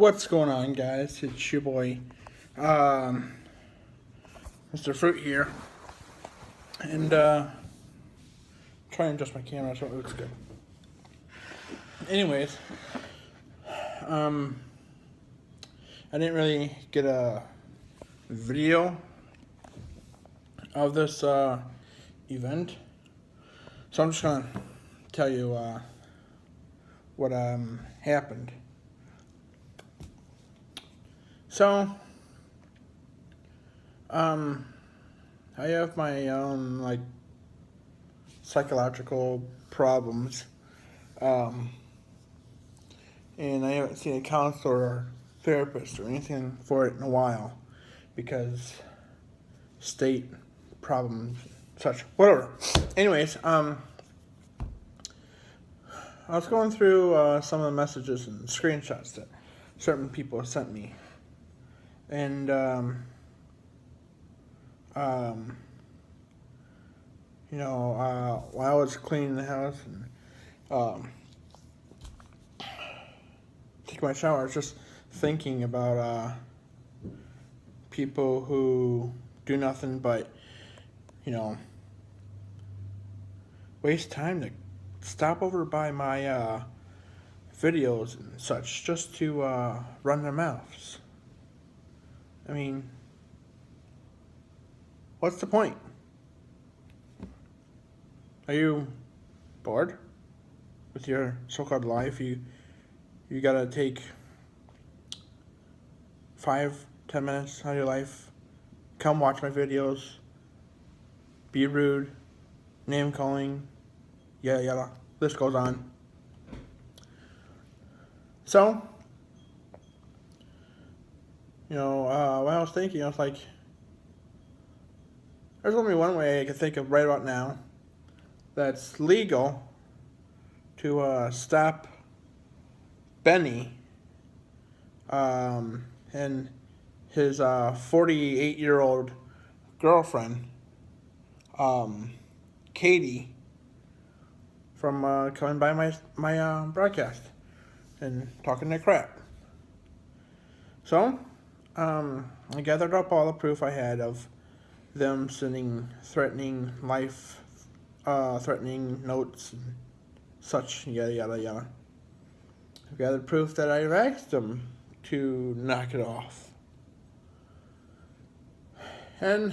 What's going on, guys? It's your boy, um, Mr. Fruit here, and trying to adjust my camera so it looks good. Anyways, I didn't really get a video of this event, so I'm just gonna tell you what happened. So, I have my own, like, psychological problems, and I haven't seen a counselor or therapist or anything for it in a while, because state problems, such, whatever. Anyways, I was going through some of the messages and screenshots that certain people sent me, and while I was cleaning the house and taking my shower, I was just thinking about people who do nothing but, waste time to stop over by my videos and such just to run their mouths. I mean, what's the point? Are you bored with your so-called life? You gotta take 5-10 minutes out of your life, come watch my videos, be rude, name calling, yada yada. List goes on. So, when I was thinking, I was like, there's only one way I can think of right about now that's legal to stop Benny and his 48-year-old girlfriend, Katie, from coming by my broadcast and talking their crap. So, I gathered up all the proof I had of them sending threatening notes and such, yada yada yada. I gathered proof that I've asked them to knock it off. And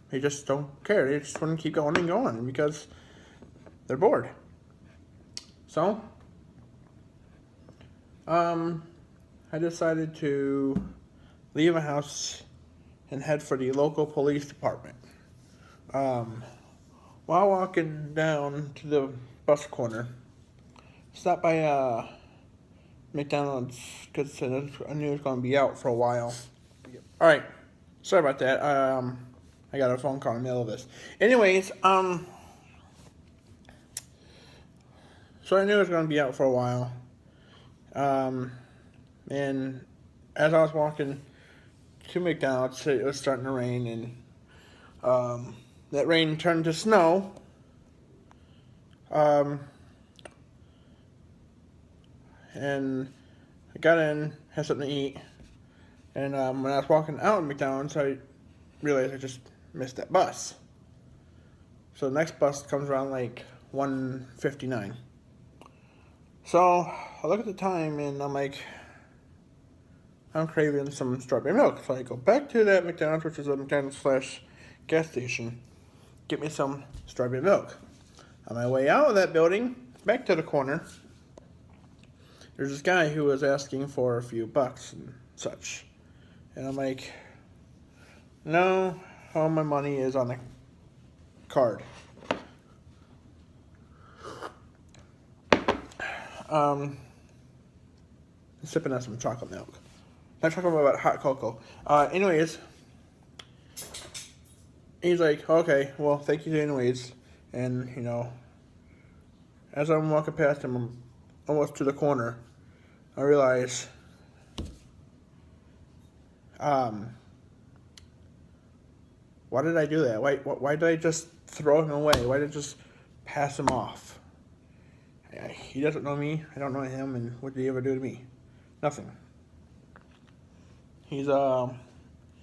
they just don't care. They just want to keep going and going because they're bored. So, I decided to leave my house and head for the local police department. While walking down to the bus corner, stopped by McDonald's because I knew it was going to be out for a while. Alright, sorry about that. I got a phone call in the middle of this. Anyways, so I knew it was going to be out for a while. And as I was walking to McDonald's, it was starting to rain, and that rain turned to snow. And I got in, had something to eat, and when I was walking out of McDonald's, I realized I just missed that bus. So the next bus comes around like 1:59. So I look at the time and I'm like, I'm craving some strawberry milk. So I go back to that McDonald's, which is a McDonald's / gas station, get me some strawberry milk. On my way out of that building, back to the corner, there's this guy who was asking for a few bucks and such. And I'm like, no, all my money is on the card. Sipping on some chocolate milk. Not talking about hot cocoa. Anyways, he's like, okay, well, thank you anyways. And, as I'm walking past him, almost to the corner, I realize, why did I do that? Why did I just throw him away? Why did I just pass him off? He doesn't know me. I don't know him. And what did he ever do to me? Nothing. He's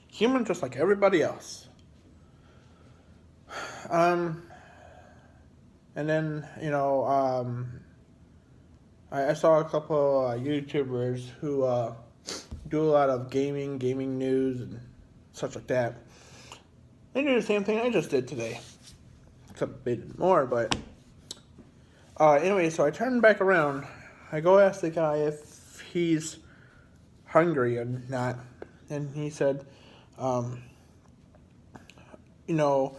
human just like everybody else. Um, and then I saw a couple YouTubers who do a lot of gaming news, and such like that. They do the same thing I just did today, except a bit more. But anyway, so I turn back around. I go ask the guy if he's hungry or not, and he said, you know,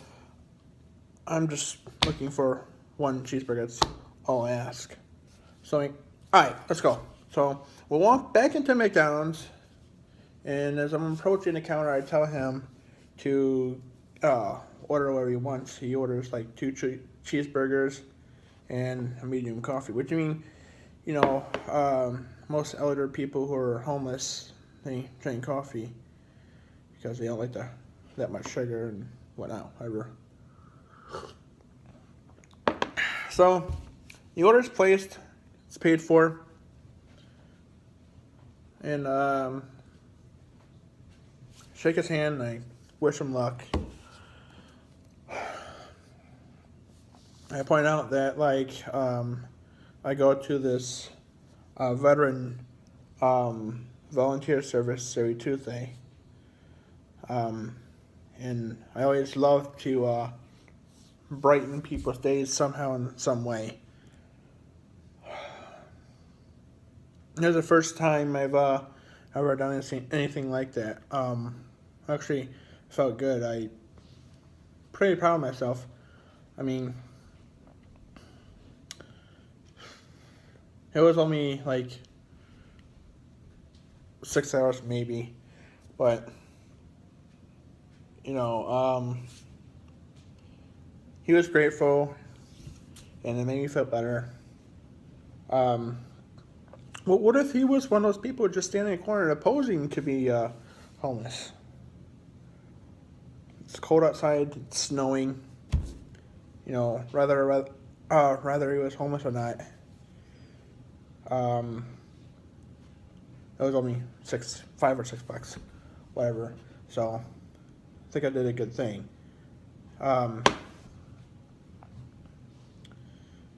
I'm just looking for one cheeseburger. That's all I ask. So, alright, let's go. So, we'll walk back into McDonald's, and as I'm approaching the counter, I tell him to order whatever he wants. He orders like 2 cheeseburgers and a medium coffee, which I mean, most elder people who are homeless, they drink coffee because they don't like that much sugar and whatnot, whatever. So, the order's placed, it's paid for, and shake his hand, and I wish him luck. I point out that, I go to this veteran volunteer service every Tuesday, and I always love to brighten people's days somehow in some way. This is the first time I've ever done anything like that. Actually, felt good. I pretty proud of myself. I mean, it was only like 6 hours maybe, but he was grateful, and it made me feel better. What if he was one of those people just standing in the corner opposing to be homeless? It's cold outside. It's snowing. Rather he was homeless or not. It was only $5 or $6, whatever. So I think I did a good thing.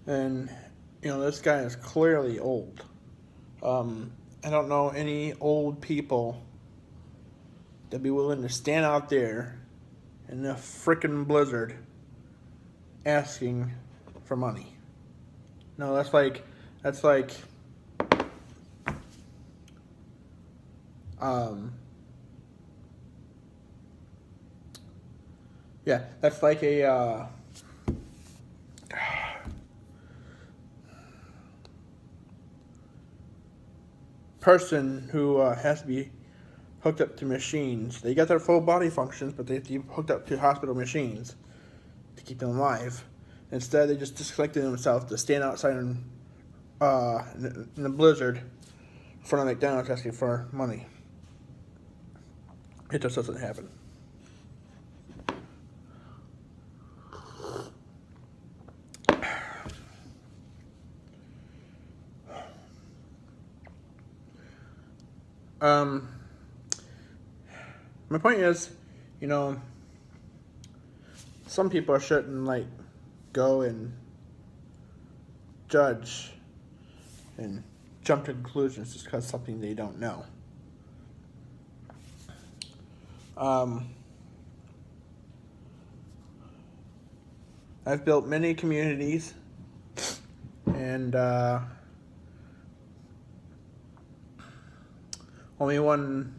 And this guy is clearly old. I don't know any old people that'd be willing to stand out there in a frickin' blizzard asking for money. No, that's like yeah, that's like a person who has to be hooked up to machines. They got their full body functions, but they have to be hooked up to hospital machines to keep them alive. Instead, they just disconnected themselves to stand outside in the blizzard in front of McDonald's asking for money. It just doesn't happen. My point is, some people shouldn't go and judge and jump to conclusions just because something they don't know. I've built many communities, and only one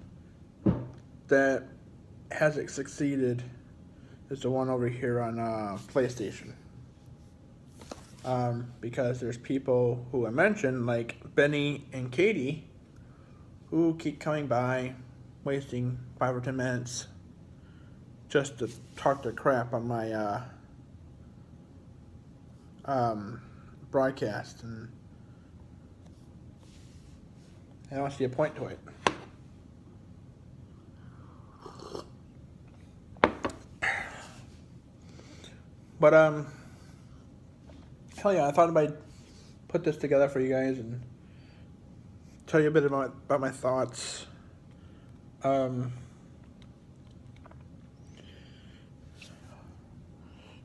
that hasn't succeeded is the one over here on PlayStation. Because there's people who I mentioned, like Benny and Katie, who keep coming by, wasting 5 or 10 minutes just to talk their crap on my broadcast, and I don't see a point to it. But hell yeah, I thought put this together for you guys and tell you a bit about my thoughts. And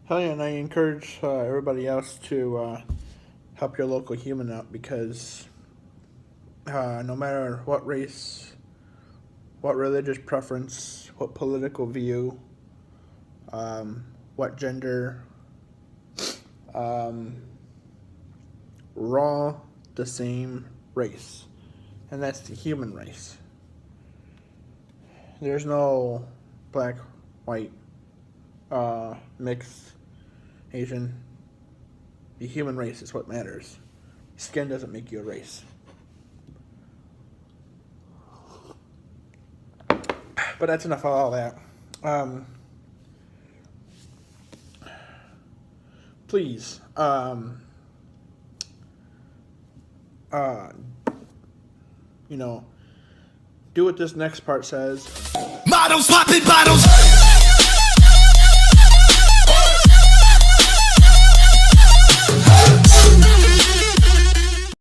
I encourage everybody else to help your local human out, because no matter what race, what religious preference, what political view, what gender, we're all the same race, and that's the human race. There's no black, white, mixed, Asian. The human race is what matters. Skin doesn't make you a race. But that's enough of all that. Please, do what this next part says. Models popping bottles.